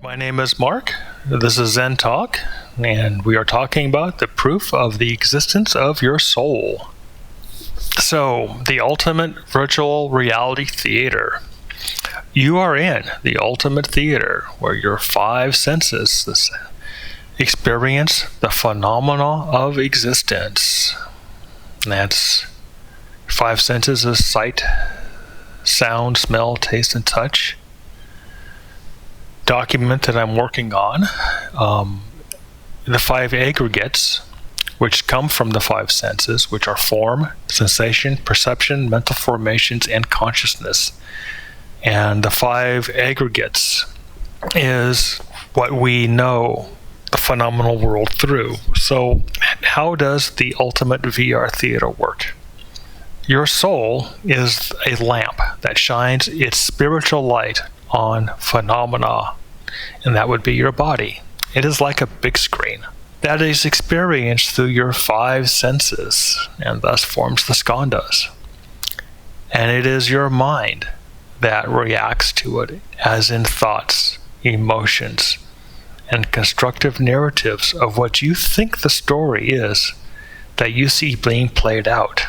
My name is Mark. This is Zen Talk, and we are talking about the proof of the existence of your soul. So, the ultimate virtual reality theater. You are in the ultimate theater where your five senses experience the phenomena of existence. And that's five senses of sight, sound, smell, taste, and touch. Document that I'm working on, the five aggregates, which come from the five senses, which are form, sensation, perception, mental formations, and consciousness. And the five aggregates is what we know the phenomenal world through. So how does the ultimate VR theater work? Your soul is a lamp that shines its spiritual light on phenomena, and that would be your body. It is like a big screen that is experienced through your five senses and thus forms the skandhas. And it is your mind that reacts to it, as in thoughts, emotions, and constructive narratives of what you think the story is that you see being played out.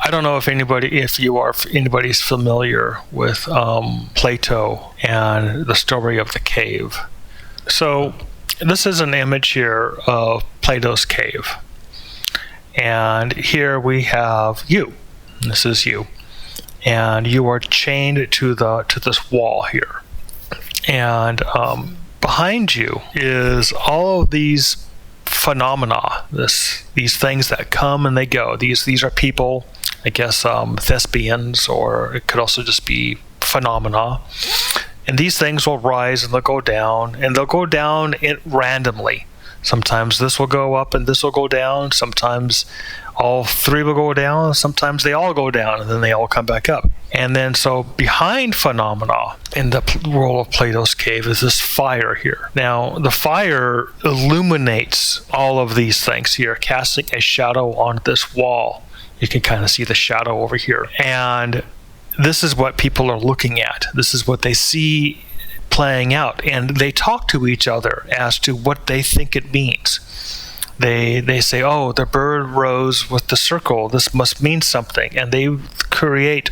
I don't know if anybody's familiar with Plato and the story of the cave. So this is an image here of Platos Cave. And here we have you. This is you. And you are chained to this wall here. And behind you is all of these phenomena, these things that come and they go. These are people, I guess, thespians, or it could also just be phenomena. And these things will rise and they'll go down, and they'll go down randomly. Sometimes this will go up and this will go down. Sometimes all three will go down. Sometimes they all go down and then they all come back up. And then so behind phenomena in the world of Plato's Cave is this fire here. Now the fire illuminates all of these things here, casting a shadow on this wall. You can kind of see the shadow over here. And this is what people are looking at. This is what they see playing out. And they talk to each other as to what they think it means. They say, oh, the bird rose with the circle. This must mean something. And they create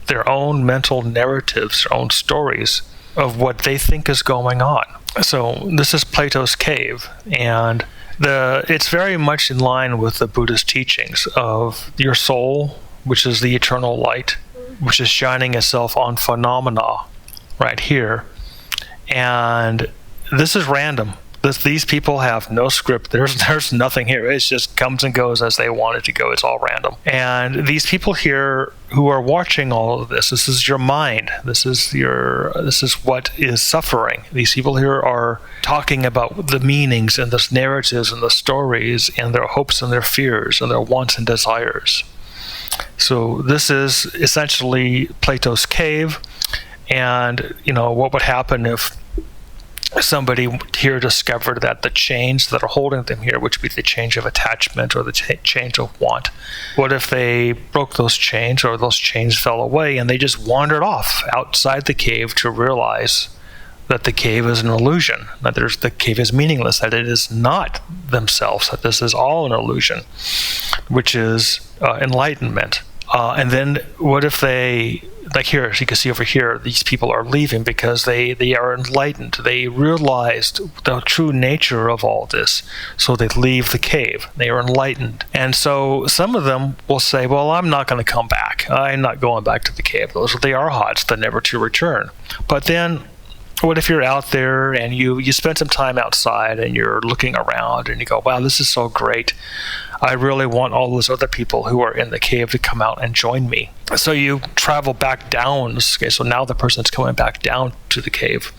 their own mental narratives, their own stories of what they think is going on. So this is Plato's Cave. And it's very much in line with the Buddhist teachings of your soul, which is the eternal light, which is shining itself on phenomena right here. And this is random. These people have no script. There's nothing here. It just comes and goes as they want it to go. It's all random. And these people here who are watching all of this is your mind. This is what is suffering. These people here are talking about the meanings and the narratives and the stories and their hopes and their fears and their wants and desires. So this is essentially Plato's Cave. And, what would happen if somebody here discovered that the chains that are holding them here, which would be the chains of attachment or the chains of want, what if they broke those chains, or those chains fell away and they just wandered off outside the cave to realize that the cave is an illusion, that the cave is meaningless, that it is not themselves, that this is all an illusion, which is enlightenment. And then what if they, like here, as you can see over here, these people are leaving because they are enlightened. They realized the true nature of all this. So they leave the cave. They are enlightened. And so some of them will say, well, I'm not going to come back. I'm not going back to the cave. Those are the arhats, the never to return. But then what if you're out there and you spend some time outside and you're looking around and you go, wow, this is so great. I really want all those other people who are in the cave to come out and join me. So you travel back down. Okay, so now the person's coming back down to the cave,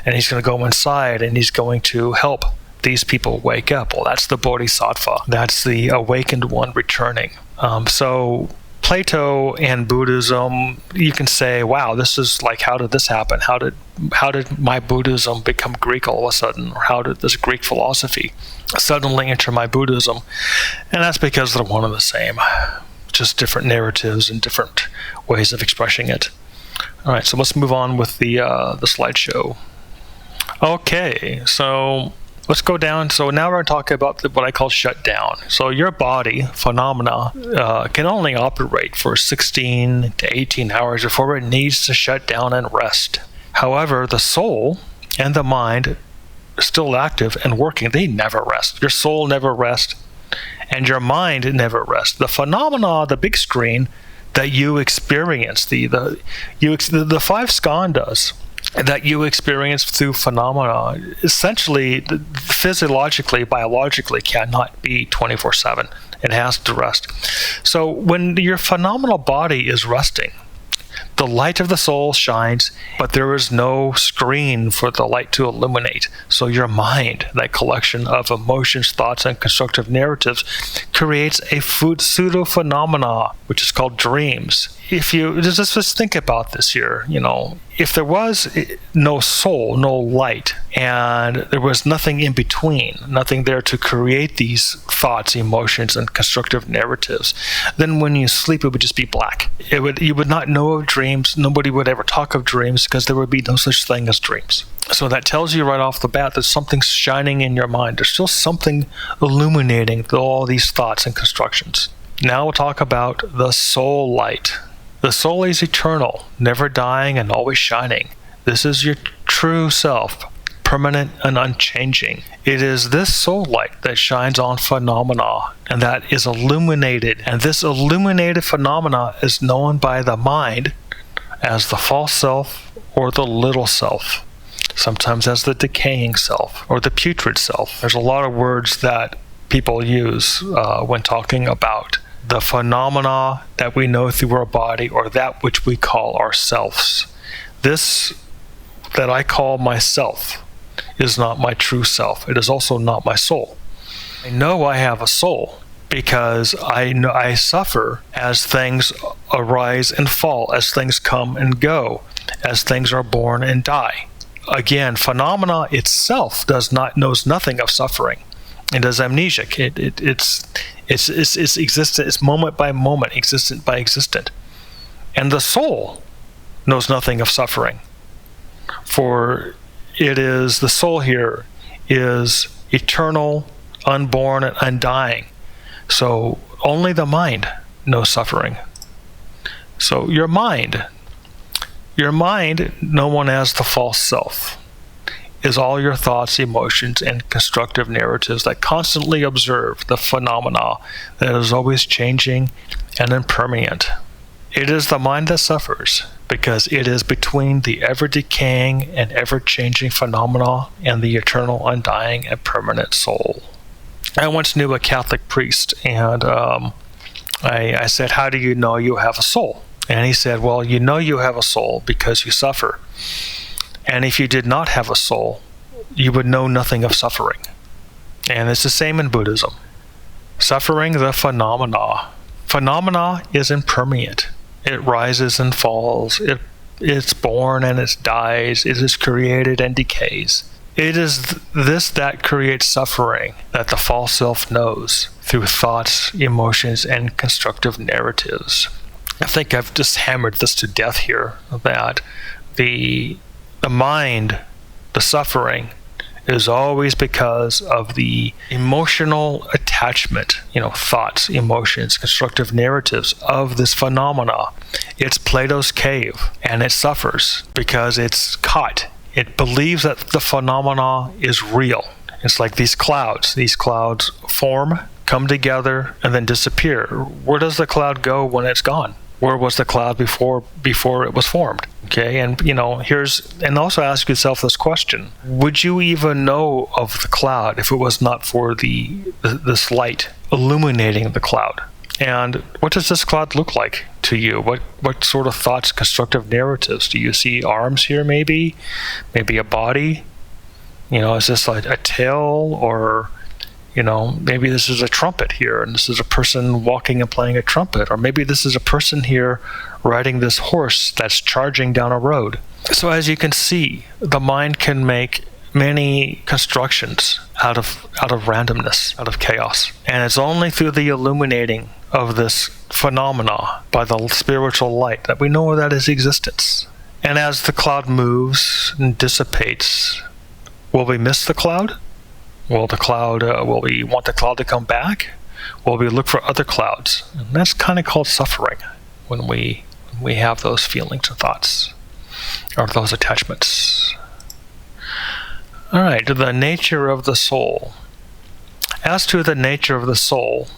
and he's going to go inside and he's going to help these people wake up. Well, that's the bodhisattva. That's the awakened one returning. So Plato and Buddhism, you can say, wow, this is like, how did this happen? How did my Buddhism become Greek all of a sudden? Or how did this Greek philosophy suddenly enter my Buddhism? And that's because they're one and the same, just different narratives and different ways of expressing it. All right, so let's move on with the slideshow. Okay, so let's go down. So now we're talking about what I call shutdown. So your body phenomena can only operate for 16 to 18 hours before it needs to shut down and rest. However, the soul and the mind are still active and working. They never rest. Your soul never rests, and your mind never rests. The phenomena, the big screen that you experience, the five skandhas that you experience through phenomena, essentially, physiologically, biologically, cannot be 24/7. It has to rest. So when your phenomenal body is resting, the light of the soul shines, but there is no screen for the light to illuminate. So your mind, that collection of emotions, thoughts, and constructive narratives, creates a pseudo-phenomena, which is called dreams. If you just think about this here, if there was no soul, no light, and there was nothing in between, nothing there to create these thoughts, emotions, and constructive narratives, then when you sleep, it would just be black. You would not know of dreams. Nobody would ever talk of dreams because there would be no such thing as dreams. So that tells you right off the bat that something's shining in your mind. There's still something illuminating all these thoughts and constructions. Now we'll talk about the soul light. The soul is eternal, never dying and always shining. This is your true self, permanent and unchanging. It is this soul light that shines on phenomena and that is illuminated. And this illuminated phenomena is known by the mind as the false self or the little self, sometimes as the decaying self or the putrid self. There's a lot of words that people use when talking about the phenomena that we know through our body, or that which we call ourselves. This that I call myself is not my true self. It is also not my soul. I know I have a soul because I suffer as things arise and fall, as things come and go, as things are born and die. Again, phenomena itself knows nothing of suffering. It is amnesic. It's existent. It's moment by moment, existent by existent. And the soul knows nothing of suffering. For it is, the soul here is eternal, unborn, and undying. So only the mind knows suffering. So your mind, known as the false self, is all your thoughts, emotions, and constructive narratives that constantly observe the phenomena that is always changing and impermanent. It is the mind that suffers because it is between the ever-decaying and ever-changing phenomena and the eternal, undying, and permanent soul. I once knew a Catholic priest, and I said, "How do you know you have a soul?" And he said, "Well, you know you have a soul because you suffer. And if you did not have a soul, you would know nothing of suffering." And it's the same in Buddhism. Suffering, the phenomena. Phenomena is impermanent. It rises and falls. It's born and it dies. It is created and decays. It is this that creates suffering that the false self knows through thoughts, emotions, and constructive narratives. I think I've just hammered this to death here, that the mind, the suffering, is always because of the emotional attachment, thoughts, emotions, constructive narratives of this phenomena. It's Platos Cave, and it suffers because it's caught. It believes that the phenomena is real. It's like these clouds. These clouds form, come together, and then disappear. Where does the cloud go when it's gone? Where was the cloud before it was formed? Okay, and and also ask yourself this question: would you even know of the cloud if it was not for this light illuminating the cloud? And what does this cloud look like to you? What sort of thoughts, constructive narratives? Do you see arms here? Maybe a body? Is this like a tail, or maybe this is a trumpet here, and this is a person walking and playing a trumpet, or maybe this is a person here riding this horse that's charging down a road. So as you can see, the mind can make many constructions out of randomness, out of chaos. And it's only through the illuminating of this phenomena by the spiritual light that we know that is existence. And as the cloud moves and dissipates, Will we miss the cloud? Will we want the cloud to come back? Will we look for other clouds? And that's kind of called suffering when we have those feelings and thoughts or those attachments. All right, the nature of the soul. As to the nature of the soul,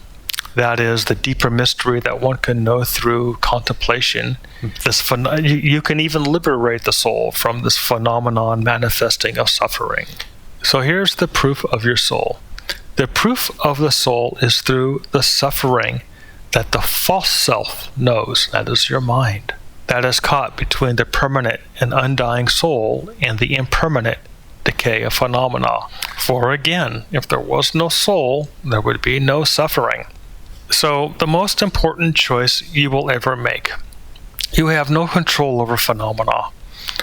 that is the deeper mystery that one can know through contemplation. You can even liberate the soul from this phenomenon manifesting of suffering. So here's the proof of your soul. The proof of the soul is through the suffering that the false self knows, that is your mind, that is caught between the permanent and undying soul and the impermanent decay of phenomena. For again, if there was no soul, there would be no suffering. So, the most important choice you will ever make. You have no control over phenomena.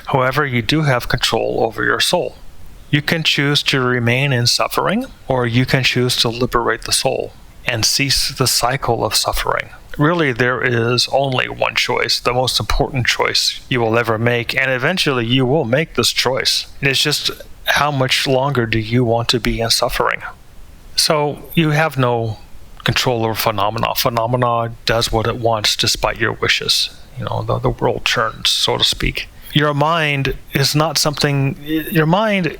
However, you do have control over your soul. You can choose to remain in suffering, or you can choose to liberate the soul and cease the cycle of suffering. Really, there is only one choice, the most important choice you will ever make, and eventually you will make this choice. It's just how much longer do you want to be in suffering? So, you have no control over phenomena. Phenomena does what it wants despite your wishes. The world turns, so to speak. Your mind is not something. Your mind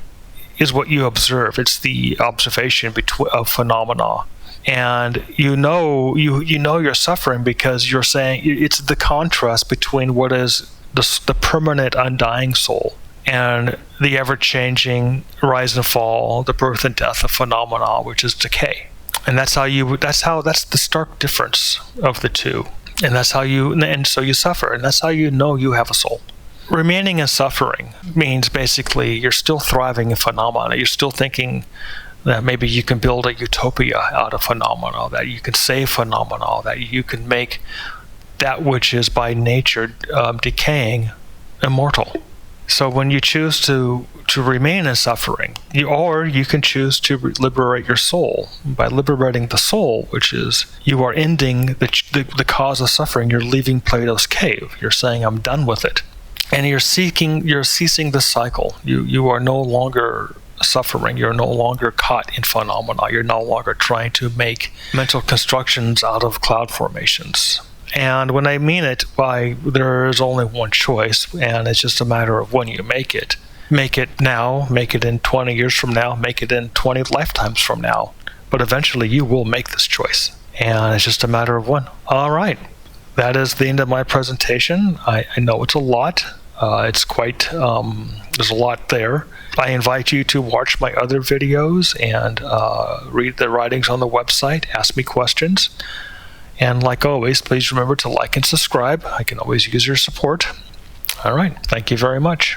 is what you observe. It's the observation of phenomena, and you know you're suffering because you're saying it's the contrast between what is the permanent undying soul and the ever-changing rise and fall, the birth and death of phenomena, which is decay. And that's the stark difference of the two. And so you suffer, and that's how you know you have a soul. Remaining in suffering means basically you're still thriving in phenomena. You're still thinking that maybe you can build a utopia out of phenomena, that you can save phenomena, that you can make that which is by nature decaying immortal. So when you choose to remain in suffering, you can choose to liberate your soul. By liberating the soul, which is you are ending the cause of suffering, you're leaving Plato's cave. You're saying, I'm done with it. And you're ceasing the cycle. You are no longer suffering. You're no longer caught in phenomena. You're no longer trying to make mental constructions out of cloud formations. And when I mean it by there is only one choice, and it's just a matter of when you make it. Make it now, make it in 20 years from now, make it in 20 lifetimes from now. But eventually you will make this choice. And it's just a matter of when. All right. That is the end of my presentation. I know it's a lot. It's quite, there's a lot there. I invite you to watch my other videos and read the writings on the website, ask me questions. And like always, please remember to like and subscribe. I can always use your support. All right. Thank you very much.